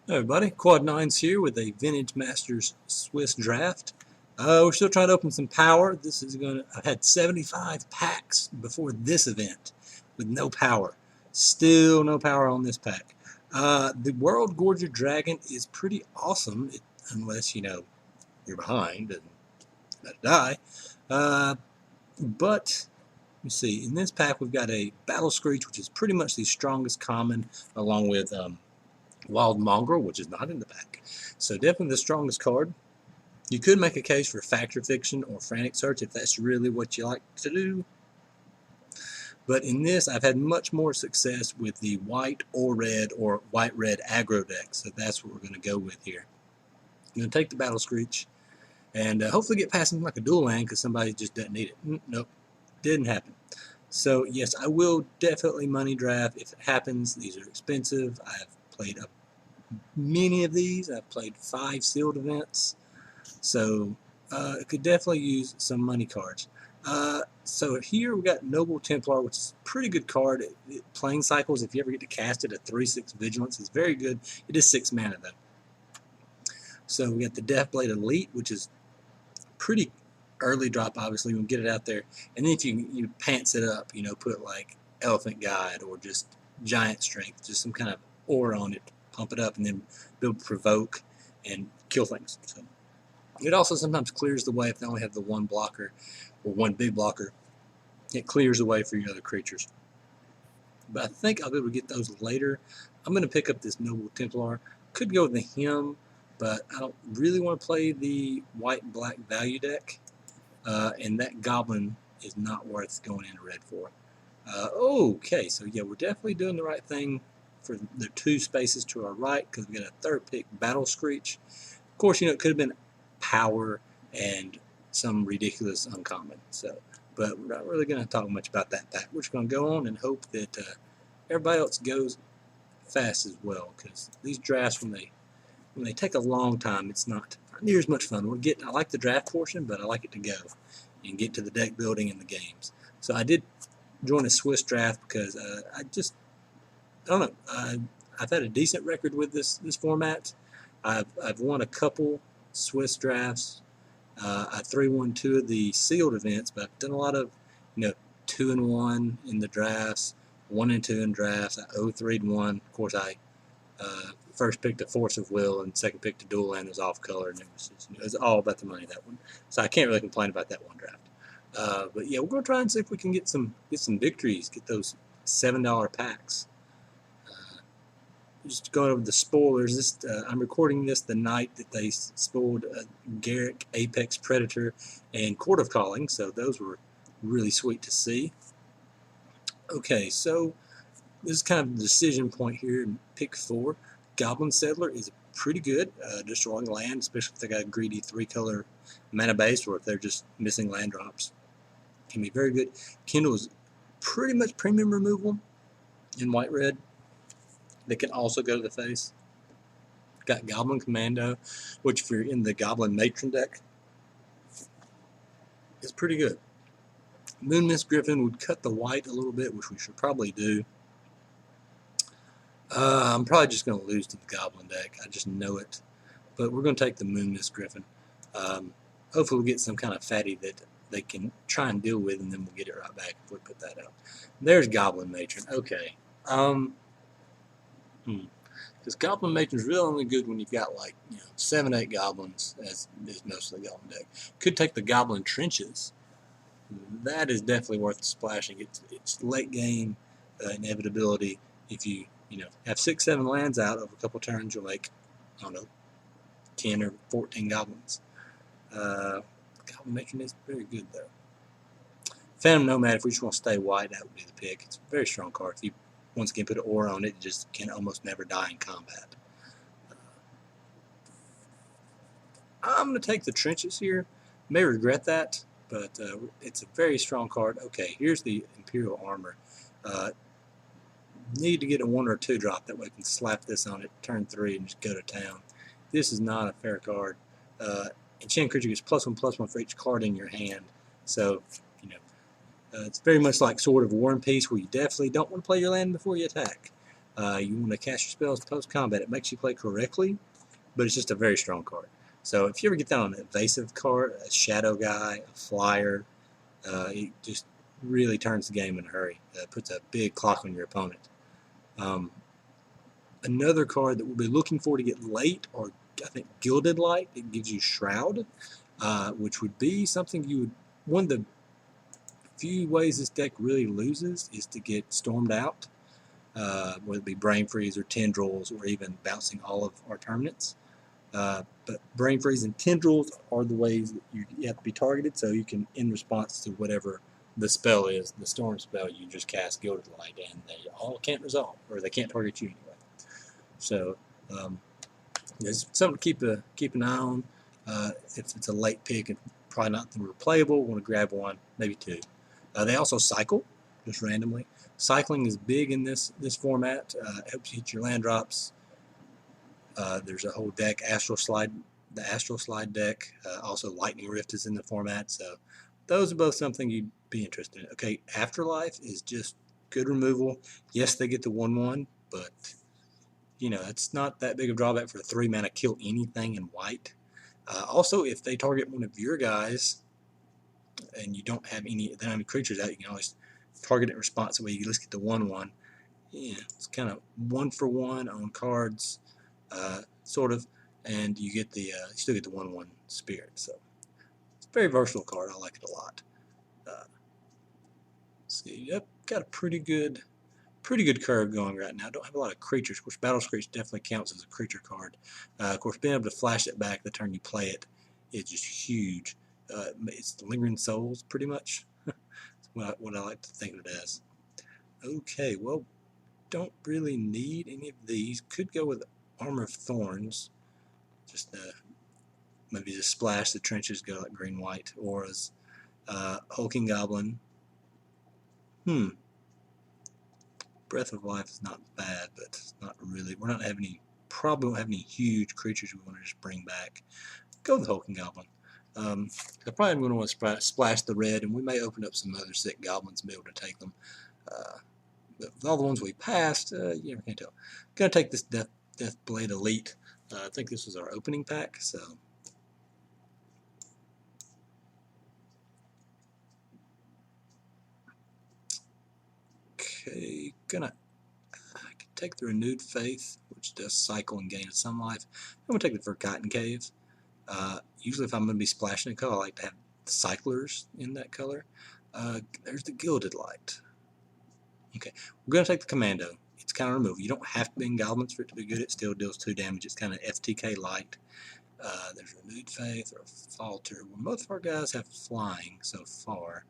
Hey everybody, Quad Nines here with a Vintage Masters Swiss draft. We're still trying to open some power. I've had 75 packs before this event with no power. Still no power on this pack. The World Gorger Dragon is pretty awesome, unless you're behind and let die. But let me see. In this pack, we've got a Battle Screech, which is pretty much the strongest common, along with Wild Mongrel, which is not in the pack. So definitely the strongest card. You could make a case for Fact or Fiction or Frantic Search if that's really what you like to do. But in this, I've had much more success with the white or white-red aggro deck. So that's what we're going to go with here. I'm going to take the Battle Screech and hopefully get past him like a dual land because somebody just doesn't need it. Nope, didn't happen. So yes, I will definitely money draft if it happens. These are expensive. I've played many of these. I've played 5 sealed events, so it could definitely use some money cards. So here we got Noble Templar, which is a pretty good card. Playing cycles, if you ever get to cast it, a 3/6 Vigilance is very good. It is 6 mana though. So we got the Deathblade Elite, which is pretty early drop, obviously. We'll get it out there, and then if you pants it up, put like Elephant Guide or just Giant Strength, just some kind of aura on it, pump it up, and then build Provoke and kill things. So it also sometimes clears the way if they only have the one blocker or one big blocker. It clears the way for your other creatures. But I think I'll be able to get those later. I'm going to pick up this Noble Templar. Could go with the Hymn, but I don't really want to play the white and black value deck. And that Goblin is not worth going into red for. Okay, so yeah, we're definitely doing the right thing for the 2 spaces to our right because we got a 3rd pick, Battle Screech. Of course, it could have been Power and some ridiculous uncommon. So, but we're not really going to talk much about that pack. We're just going to go on and hope that everybody else goes fast as well, because these drafts, when they take a long time, it's not near as much fun. I like the draft portion, but I like it to go and get to the deck building and the games. So I did join a Swiss draft because I don't know. I've had a decent record with this format. I've won a couple Swiss drafts. I 3-1 2 of the sealed events, but I've done a lot of 2-1 in the drafts, 1-2 in drafts. I 0-3-1. Of course, I first picked a Force of Will and second picked a dual land that was off color, and it was all about the money, that one. So I can't really complain about that one draft. But yeah, we're going to try and see if we can get some victories, get those $7 packs. Just going over the spoilers. I'm recording this the night that they spoiled Garrick, Apex Predator, and Court of Calling, so those were really sweet to see. Okay, so this is kind of the decision point here in pick 4. Goblin Settler is pretty good, destroying land, especially if they got a greedy 3-color mana base or if they're just missing land drops. Can be very good. Kindle is pretty much premium removal in white-red. They can also go to the face. Got Goblin Commando, which if you're in the Goblin Matron deck, is pretty good. Moonmist Griffin would cut the white a little bit, which we should probably do. I'm probably just going to lose to the Goblin deck. I just know it. But we're going to take the Moonmist Griffin. Hopefully we'll get some kind of fatty that they can try and deal with, and then we'll get it right back if we put that out. There's Goblin Matron. Okay. Because Goblin Matron is really only good when you've got 7-8 goblins, as is most of the Goblin deck. Could take the Goblin Trenches. That is definitely worth splashing. It's late game inevitability. If you have 6-7 lands out over a couple turns, you'll make 10 or 14 goblins. Goblin Matron is very good though. Phantom Nomad, if we just want to stay white, that would be the pick. It's a very strong card. If you once again put an aura on it, it just can almost never die in combat. I'm going to take the Trenches here. May regret that, but it's a very strong card. Okay, here's the Imperial Armor. Need to get a 1 or 2 drop, that way we can slap this on it, turn 3, and just go to town. This is not a fair card. Enchanted creature gets +1/+1 for each card in your hand. So, it's very much like Sword of War and Peace, where you definitely don't want to play your land before you attack. You want to cast your spells post-combat. It makes you play correctly, but it's just a very strong card. So if you ever get that on an evasive card, a shadow guy, a flyer, it just really turns the game in a hurry. Puts a big clock on your opponent. Another card that we'll be looking for to get late, or I think Gilded Light, it gives you Shroud, which would be something you would, one of the few ways this deck really loses is to get stormed out, whether it be Brain Freeze or Tendrils or even bouncing all of our terminants. But Brain Freeze and Tendrils are the ways that you have to be targeted, so you can, in response to whatever the spell is, the storm spell, you just cast Gilded Light, and they all can't resolve, or they can't target you anyway. So there's something to keep an eye on. If it's a late pick and probably not replayable, want to grab one, maybe two. They also cycle just randomly. Cycling is big in this format. Helps you hit your land drops. There's a whole deck, the Astral Slide deck. Also, Lightning Rift is in the format. So those are both something you'd be interested in. Okay, Afterlife is just good removal. Yes, they get the 1/1, but you know, it's not that big of a drawback for a 3-mana kill anything in white. Also, if they target one of your guys and you don't have any creatures out, you can always target it in response. That way you just get the 1/1. Yeah, it's kind of 1-for-1 on cards, sort of, and you get the you still get the 1/1 spirit. So it's a very versatile card. I like it a lot. See, yep, got a pretty good curve going right now. Don't have a lot of creatures. Of course, Battle Screech definitely counts as a creature card. Of course, being able to flash it back the turn you play it is just huge. It's Lingering Souls, pretty much. what I like to think of it as. Okay, well, don't really need any of these. Could go with Armor of Thorns. Just maybe just splash the trenches, go like green-white. Auras. Hulking Goblin. Breath of Life is not bad, but it's not really. We're not having any. Probably won't have any huge creatures we want to just bring back. Go with Hulking Goblin. I probably am going to want to splash the red, and we may open up some other sick goblins and be able to take them. But with all the ones we passed, you never can tell. Going to take this Deathblade Elite. I think this was our opening pack, so. Okay, I can take the Renewed Faith, which does cycle and gain some life. I'm going to take the Forgotten Cave. Usually if I'm going to be splashing a color, I like to have the cyclers in that color. There's the Gilded Light. Okay, we're going to take the Commando. It's kind of removal. You don't have to be in Goblins for it to be good. It still deals 2 damage. It's kind of FTK light. There's Renewed Faith or Falter. Well, most of our guys have flying so far.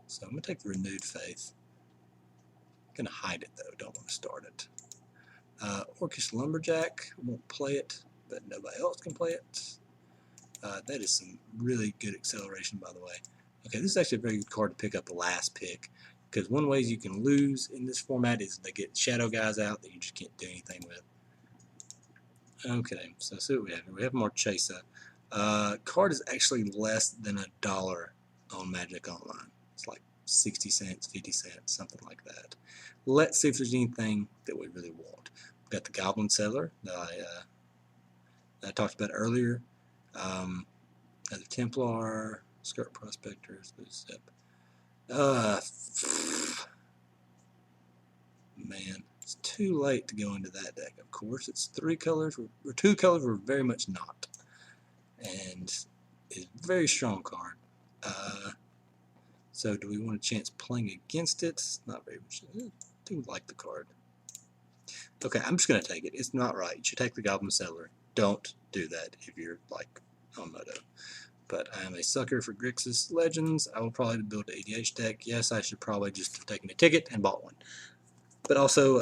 So I'm going to take the Renewed Faith. I'm going to hide it though. Don't want to start it. Orcish Lumberjack. Won't play it, but nobody else can play it. That is some really good acceleration, by the way. Okay, this is actually a very good card to pick up the last pick, because one way you can lose in this format is they get shadow guys out that you just can't do anything with. Okay, so see what we have here. We have Marchesa. Card is actually less than $1 on Magic Online. It's like 60 cents, 50 cents, something like that. Let's see if there's anything that we really want. We've got the Goblin Settler that I talked about earlier. The Templar, Skirt Prospectors, Zip. Man, it's too late to go into that deck. Of course, it's 3 colors, or 2 colors we're very much not. And it's a very strong card. So do we want a chance playing against it? Not very much. I do like the card. Okay, I'm just going to take it. It's not right. You should take the Goblin Settler. Don't do that if you're like on Moto. But I am a sucker for Grixis Legends. I will probably build an EDH deck. Yes, I should probably just have taken a ticket and bought one. But also,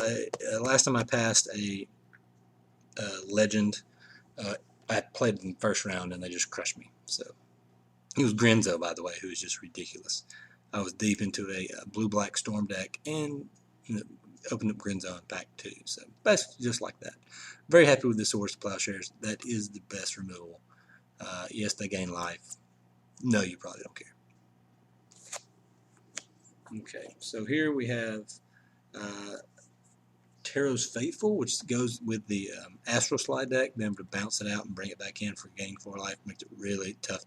last time I passed a Legend, I played in the first round and they just crushed me. So it was Grenzo, by the way, who was just ridiculous. I was deep into a blue-black Storm deck and opened up Grenzo in pack 2. So basically just like that. Very happy with the Swords to Plowshares. That is the best removal. Yes, they gain life. No, you probably don't care. Okay, so here we have Taro's Faithful, which goes with the Astral Slide deck, being able to bounce it out and bring it back in for gain 4 life makes it really tough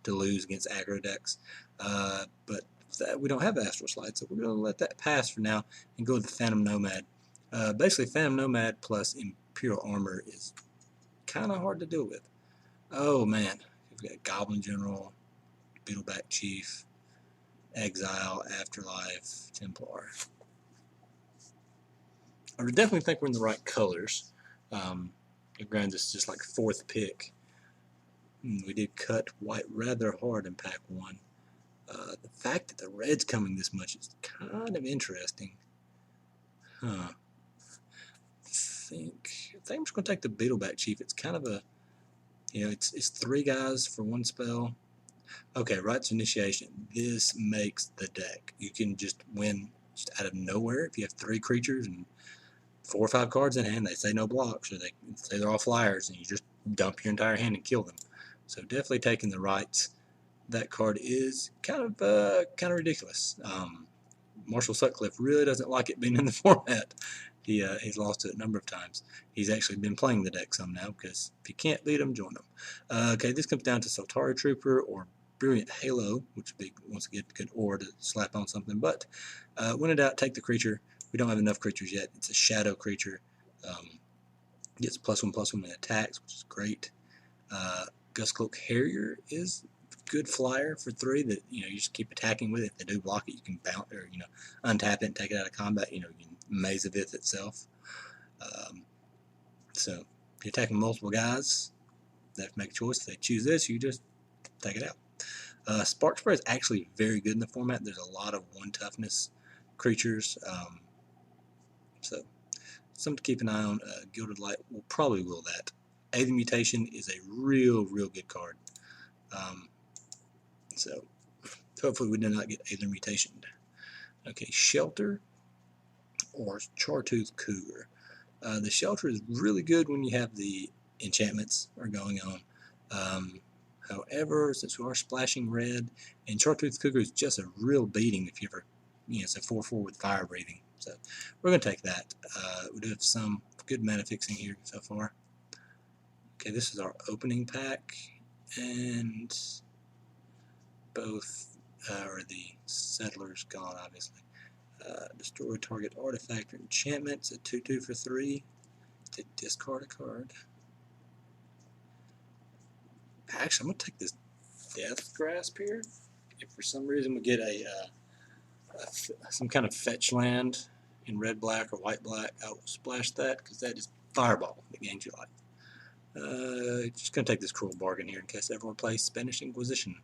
to lose against aggro decks. But we don't have Astral Slide, so we're going to let that pass for now and go with the Phantom Nomad. Basically, Phantom Nomad plus Imperial Armor is kind of hard to deal with. Oh man, we've got Goblin General, Beetleback Chief, Exile, Afterlife, Templar. I would definitely think we're in the right colors. Granted, this is just like 4th pick. We did cut white rather hard in pack 1. The fact that the red's coming this much is kind of interesting. Huh. I think I'm just going to take the Beetleback Chief. It's kind of a, it's 3 guys for 1 spell. Okay, Rites of Initiation. This makes the deck. You can just win just out of nowhere if you have 3 creatures and 4 or 5 cards in hand. They say no blocks, or they say they're all flyers, and you just dump your entire hand and kill them. So definitely taking the rights. That card is kind of ridiculous. Marshall Sutcliffe really doesn't like it being in the format. He's lost it a number of times. He's actually been playing the deck some now, because if you can't beat them, join them. Okay, this comes down to Soltari Trooper or Brilliant Halo, which would be, once again, a good ore to slap on something. But when in doubt, take the creature. We don't have enough creatures yet. It's a shadow creature. Gets +1/+1 in attacks, which is great. Gustcloak Harrier is a good flyer for 3 that you just keep attacking with it. If they do block it, you can bounce or untap it and take it out of combat. You can Maze of Ith itself. So if you're attacking multiple guys, they have to make a choice. If they choose this, you just take it out. Spark Spray is actually very good in the format. There's a lot of 1 toughness creatures. So something to keep an eye on. Gilded Light will probably will that. Alien Mutation is a real good card. So hopefully we do not get Alien Mutation. Okay, Shelter or Chartooth Cougar. The Shelter is really good when you have the enchantments are going on. However, since we are splashing red, and Chartooth Cougar is just a real beating if you ever, it's a 4/4 with fire breathing. So we're going to take that. We do have some good mana fixing here so far. Okay, this is our opening pack, and both are the Settlers gone, obviously. Destroy target artifact or enchantment. It's a 2/2 for 3. To discard a card. Actually, I'm going to take this Death Grasp here. If for some reason we get some kind of fetch land in red-black or white-black, I will splash that, because that is Fireball that gains your life. Just going to take this Cruel Bargain here in case everyone plays Spanish Inquisition.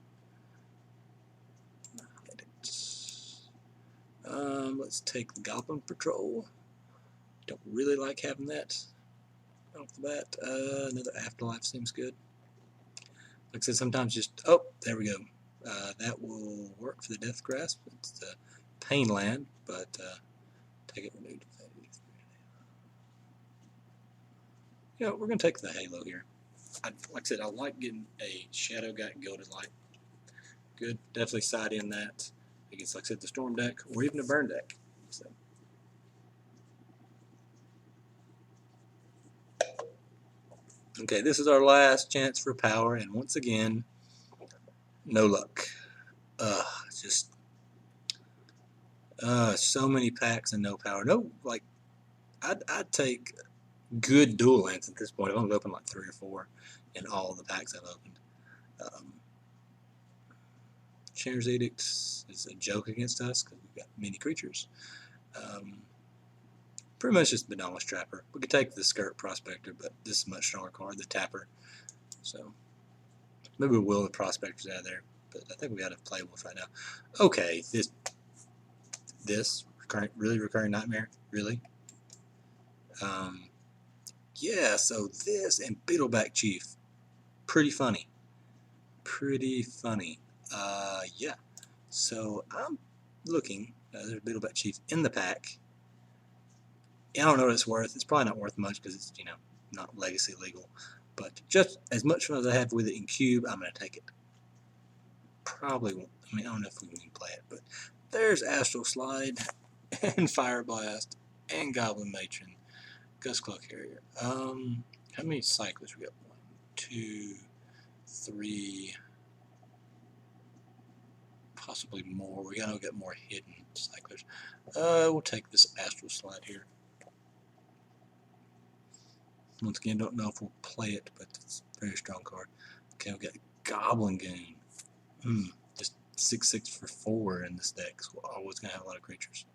Let's take the Goblin Patrol. Don't really like having that off the bat. Another Afterlife seems good. Like I said, sometimes just, oh, there we go. That will work for the Death Grasp. It's the Pain Land, but take it renewed. We're going to take the Halo here. Like I said, I like getting a Shadow Guy Gilded Light. Good, definitely side in that against, like I said, the Storm deck or even a Burn deck. So. Okay, this is our last chance for power, and once again, no luck. Just so many packs and no power. No, like I'd take good dual lands at this point. I've only opened like 3 or 4 in all the packs I've opened. Shanner's Edict is a joke against us because we've got many creatures. Pretty much just Benalis Trapper. We could take the Skirt Prospector, but this is a much stronger card, the Tapper. So maybe we'll will the Prospectors out of there, but I think we got a playables right now. Okay, this recurring nightmare, really. Yeah, so this and Beetleback Chief, pretty funny. Yeah. So I'm looking. There's Beetleback Chief in the pack. I don't know what it's worth. It's probably not worth much because it's not legacy legal. But just as much fun as I have with it in Cube, I'm going to take it. Probably won't. I don't know if we can play it, but there's Astral Slide and Fire Blast and Goblin Matron. Gust Claw Carrier. How many cyclists we got? 1, 2, 3, possibly more. We gotta get more hidden cyclers. We'll take this Astral Slide here. Once again, don't know if we'll play it, but it's a very strong card. Okay, we got Goblin Goon. Just 6/6 for 4 in this deck. So we're always gonna have a lot of creatures.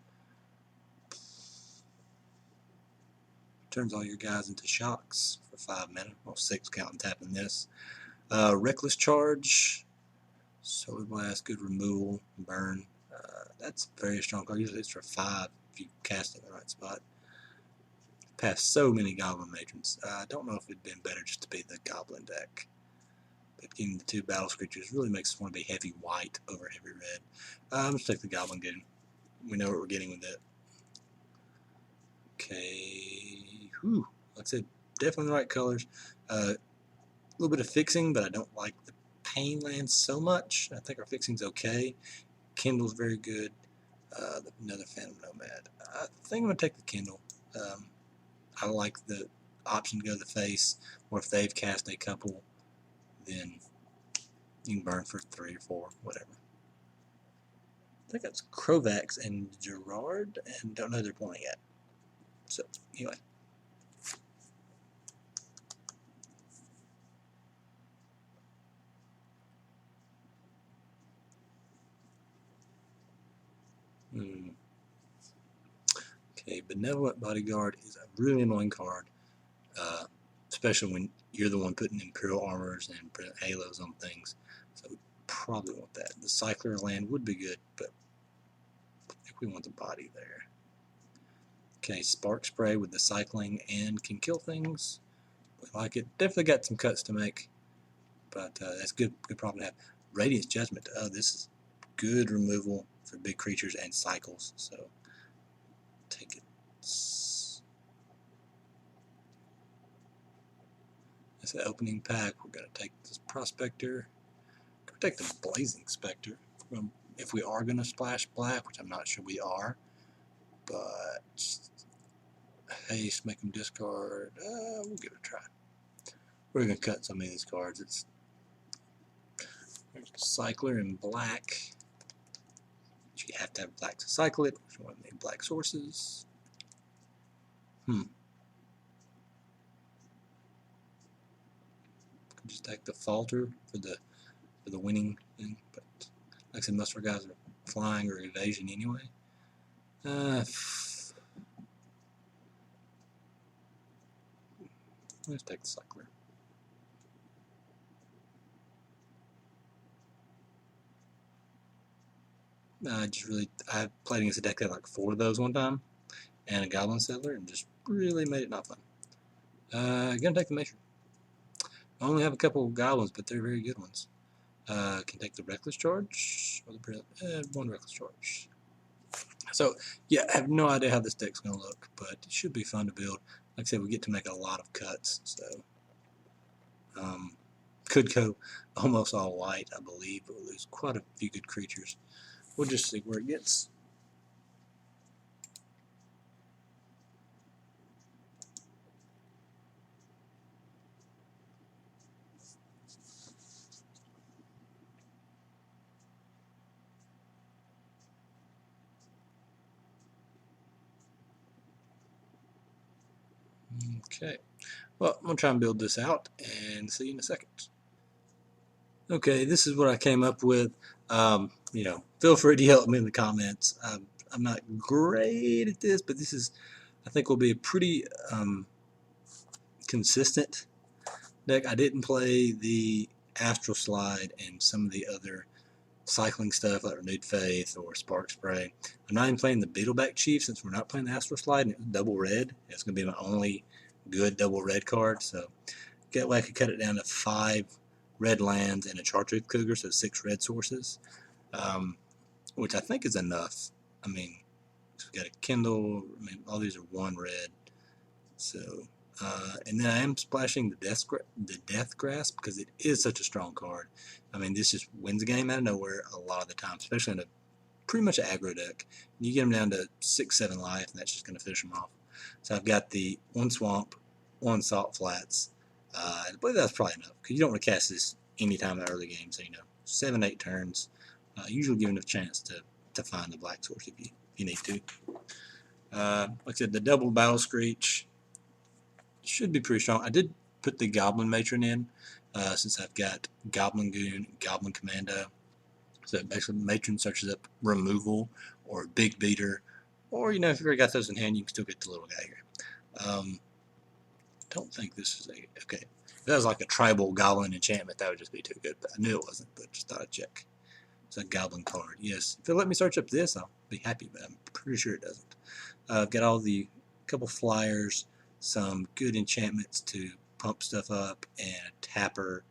Turns all your guys into shocks for 5 mana. Well, 6 counting tapping this. Reckless Charge, Solar Blast, good removal, burn. That's a very strong card. Usually it's for 5 if you cast it in the right spot. Passed so many Goblin Matrons. I don't know if it'd been better just to be the Goblin deck. But getting the 2 battle creatures really makes us want to be heavy white over heavy red. Let's take the Goblin Goon. We know what we're getting with it. Okay. Whew. Like I said, definitely the right colors. A little bit of fixing, but I don't like the Pain Lands so much. I think our fixing's okay. Kindle's very good. Another Phantom Nomad. I think I'm going to take the Kindle. I like the option to go to the face, or if they've cast a couple, then you can burn for 3 or 4, whatever. I think that's Krovax and Gerard, and don't know who they're playing yet. So, anyway. Okay, Benevolent Bodyguard is a really annoying card, especially when you're the one putting Imperial Armors and Halos on things. So we probably want that. The Cycler land would be good, but I think we want the body there. Okay, Spark Spray with the cycling and can kill things. We like it. Definitely got some cuts to make, but that's good. Good problem to have. Radiance Judgment. This is good removal for big creatures and cycles. So take it. That's the opening pack. We're going to take this Prospector. We're going to take the Blazing Spectre. If we are going to splash black, which I'm not sure we are, but haste, make them discard. We'll give it a try. We're going to cut some of these cards. There's Cycler in black. You have to have black to cycle it, which one need black sources. Just take the Falter for the winning thing, but like I said, most of our guys are flying or evasion anyway. Let's take the Cycler. I played against a deck that had like 4 of those one time, and a Goblin Settler, and just really made it not fun. Gonna take the Measure. I only have a couple of Goblins, but they're very good ones. Can take the Reckless Charge, or the 1 Reckless Charge. So, yeah, I have no idea how this deck's going to look, but it should be fun to build. Like I said, we get to make a lot of cuts, so could go almost all white, I believe, but we'll lose quite a few good creatures. We'll just see where it gets. Okay, well, I'm going to try and build this out and see you in a second. Okay, this is what I came up with. You know, feel free to yell at me in the comments. I'm not great at this, but this is, I think, will be a pretty consistent deck. I didn't play the Astral Slide and some of the other cycling stuff like Renewed Faith or Spark Spray. I'm not even playing the Beetleback Chief since we're not playing the Astral Slide and it was double red. It's going to be my only good double red card. So that way I could cut it down to 5 red lands and a Chartreuse Cougar, so 6 red sources, which I think is enough. I mean, we got a Kindle. I mean, all these are 1 red. So, and then I am splashing the Death Grasp because it is such a strong card. I mean, this just wins a game out of nowhere a lot of the time, especially in a pretty much aggro deck. You get them down to 6-7 life, and that's just going to finish them off. So I've got the 1 swamp, 1 salt flats. I believe that's probably enough because you don't want to cast this anytime in the early game. So 7, 8 turns, usually give enough chance to find the black source if you need to. Like I said, the double battle screech should be pretty strong. I did put the goblin matron in since I've got goblin goon, goblin commando. So basically, matron searches up removal or big beater, or if you've already got those in hand, you can still get the little guy here. Don't think this is okay. If that was like a tribal goblin enchantment, that would just be too good. But I knew it wasn't, but just thought I'd check. It's a goblin card. Yes, if it'll let me search up this, I'll be happy, but I'm pretty sure it doesn't. I've got all the couple flyers, some good enchantments to pump stuff up, and a tapper,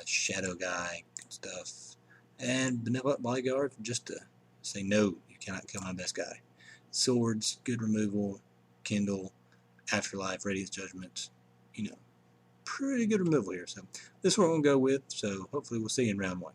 shadow guy, good stuff, and benevolent bodyguard just to say no, you cannot kill my best guy. Swords, good removal, kindle, afterlife, radiance judgment, pretty good removal here. So this one we'll go with. So hopefully we'll see you in round 1.